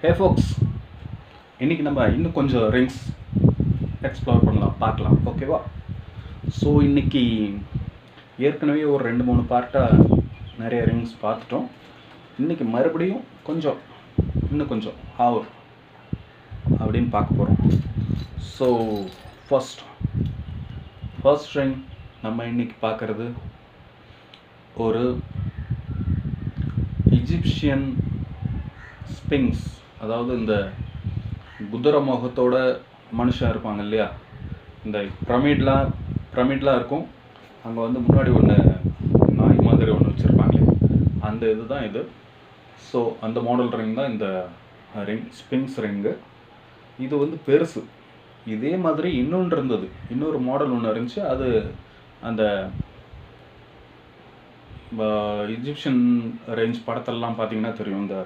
ஹே ஃபோக்ஸ், இன்றைக்கி நம்ம இன்னும் கொஞ்சம் ரிங்ஸ் எக்ஸ்ப்ளோர் பண்ணலாம், பார்க்கலாம். ஓகேவா? ஸோ இன்றைக்கி ஏற்கனவே ஒரு 2-3 பார்ட்டாக நிறைய ரிங்ஸ் பார்த்துட்டோம். இன்றைக்கி மறுபடியும் இன்னும் கொஞ்சம் ஹாவர் அப்படின்னு பார்க்க போகிறோம். ஸோ ஃபர்ஸ்ட் ரிங் நம்ம இன்றைக்கி பார்க்குறது ஒரு இஜிப்சியன் ஸ்பிங்ஸ். அதாவது இந்த குதிரை முகத்தோட மனுஷன் இருப்பாங்க இல்லையா, இந்த பிரமிட்லாம் இருக்கும். அங்கே வந்து முன்னாடி ஒன்று நாய் மாதிரி ஒன்று வச்சுருப்பாங்களே, அந்த இதுதான் இது. ஸோ அந்த மாடல் ரிங் தான் இந்த ரிங், ஸ்பிங்ஸ் ரிங்கு. இது வந்து பெருசு. இதே மாதிரி இன்னொன்று இருந்தது, இன்னொரு மாடல் ஒன்று இருந்துச்சு. அது அந்த இஜிப்சியன் ரேஞ்ச் படத்தெல்லாம் பார்த்தீங்கன்னா தெரியும், இந்த